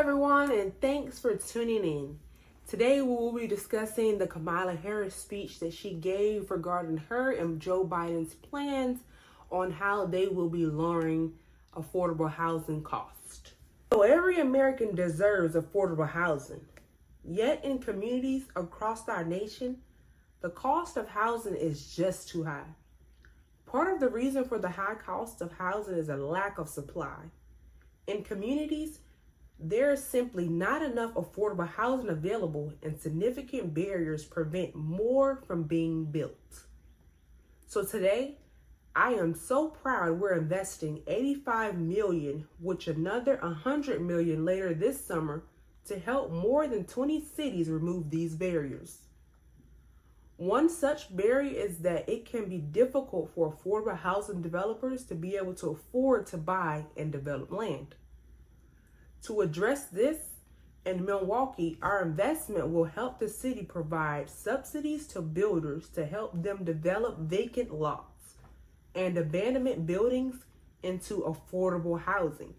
everyone, and thanks for tuning in. Today we will be discussing the Kamala Harris speech that she gave regarding her and Joe Biden's plans on how they will be lowering affordable housing costs. So every American deserves affordable housing. Yet in communities across our nation, the cost of housing is just too high. Part of the reason for the high cost of housing is a lack of supply. In communities, there is simply not enough affordable housing available, and significant barriers prevent more from being built. So today, I am so proud we're investing $85 million, which another $100 million later this summer, to help more than 20 cities remove these barriers. One such barrier is that it can be difficult for affordable housing developers to be able to afford to buy and develop land. To address this, in Milwaukee, our investment will help the city provide subsidies to builders to help them develop vacant lots and abandonment buildings into affordable housing.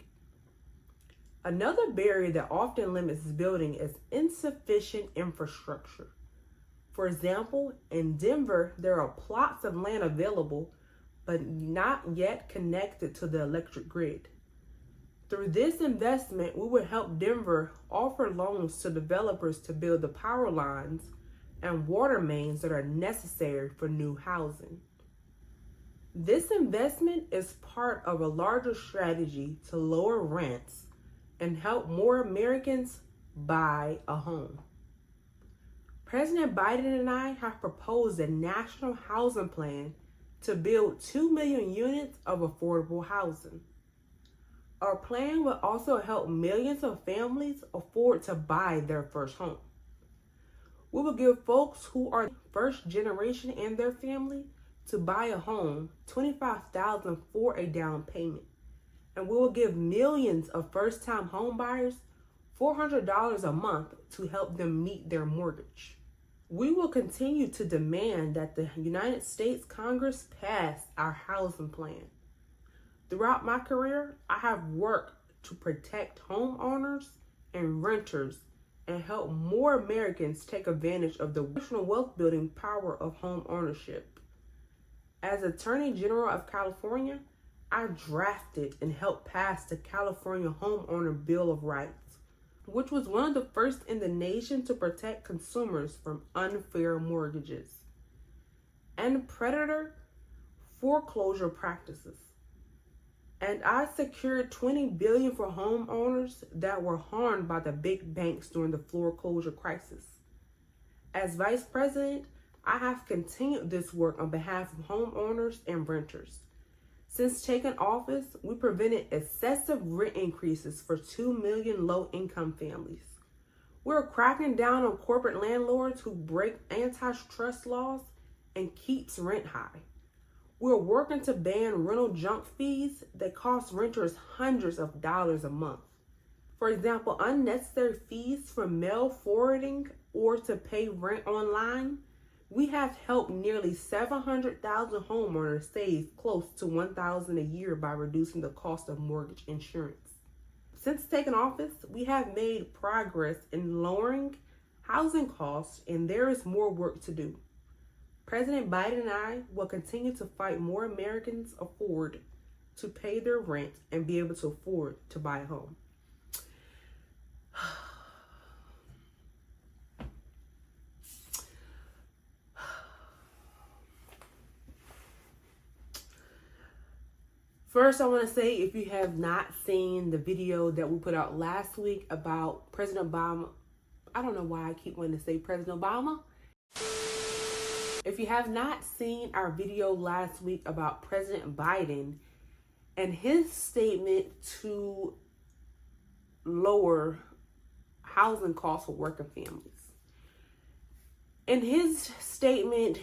Another barrier that often limits building is insufficient infrastructure. For example, in Denver, there are plots of land available, but not yet connected to the electric grid. Through this investment, we will help Denver offer loans to developers to build the power lines and water mains that are necessary for new housing. This investment is part of a larger strategy to lower rents and help more Americans buy a home. President Biden and I have proposed a national housing plan to build 2 million units of affordable housing. Our plan will also help millions of families afford to buy their first home. We will give folks who are first generation and their family to buy a home $25,000 for a down payment. And we will give millions of first-time home buyers $400 a month to help them meet their mortgage. We will continue to demand that the United States Congress pass our housing plan. Throughout my career, I have worked to protect homeowners and renters and help more Americans take advantage of the national wealth building power of home ownership. As Attorney General of California, I drafted and helped pass the California Homeowner Bill of Rights, which was one of the first in the nation to protect consumers from unfair mortgages and predator foreclosure practices. And I secured $20 billion for homeowners that were harmed by the big banks during the foreclosure crisis. As Vice President, I have continued this work on behalf of homeowners and renters. Since taking office, we prevented excessive rent increases for 2 million low-income families. We're cracking down on corporate landlords who break antitrust laws and keeps rent high. We're working to ban rental junk fees that cost renters hundreds of dollars a month. For example, unnecessary fees for mail forwarding or to pay rent online. We have helped nearly 700,000 homeowners save close to $1,000 a year by reducing the cost of mortgage insurance. Since taking office, we have made progress in lowering housing costs, and there is more work to do. President Biden and I will continue to fight more Americans afford to pay their rent and be able to afford to buy a home. First, I want to say, if you have not seen the video that we put out last week about President Obama, I don't know why I keep wanting to say President Obama. If you have not seen our video last week about President Biden and his statement to lower housing costs for working families. In his statement,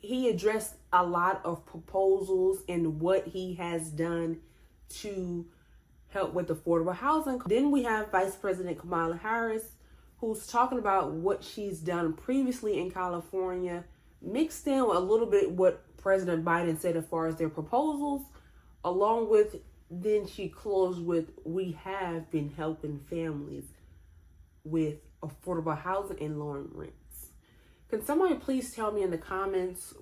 he addressed a lot of proposals and what he has done to help with affordable housing. Then we have Vice President Kamala Harris, who's talking about what she's done previously in California, mixed in with a little bit what President Biden said as far as their proposals, along with, then she closed with, we have been helping families with affordable housing and lowering rents. Can someone please tell me in the comments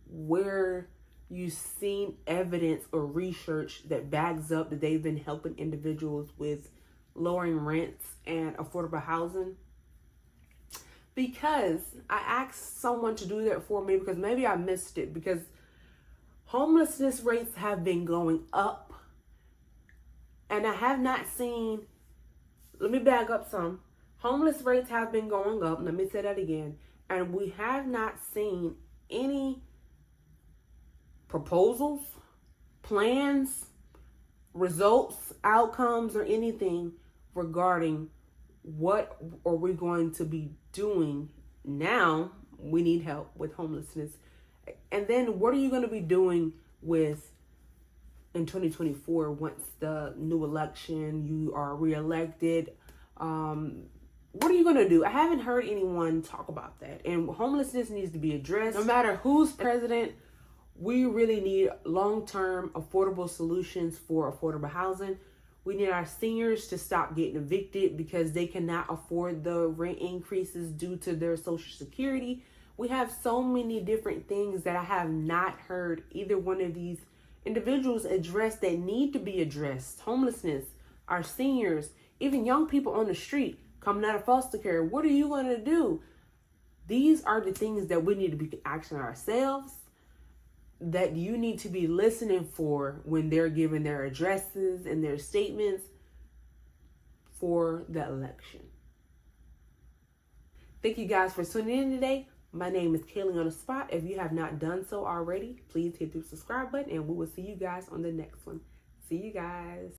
where you've seen evidence or research that backs up that they've been helping individuals with lowering rents and affordable housing? Because I asked someone to do that for me because maybe I missed it, because homelessness rates have been going up, and I have not seen, let me back up some. Homeless rates have been going up, let me say that again, and we have not seen any proposals, plans, results, outcomes, or anything regarding what are we going to be doing now. We need help with homelessness. And then what are you going to be doing with in 2024 once the new election, you are reelected? What are you going to do? I haven't heard anyone talk about that. And homelessness needs to be addressed. No matter who's president, we really need long-term affordable solutions for affordable housing. We need our seniors to stop getting evicted because they cannot afford the rent increases due to their Social Security. We have so many different things that I have not heard either one of these individuals address that need to be addressed. Homelessness, our seniors, even young people on the street coming out of foster care. What are you going to do? These are the things that we need to be asking ourselves, that you need to be listening for when they're giving their addresses and their statements for the election. Thank you guys for tuning in today. My name is Kaylee on the Spot. If you have not done so already, please hit the subscribe button and we will see you guys on the next one. See you guys.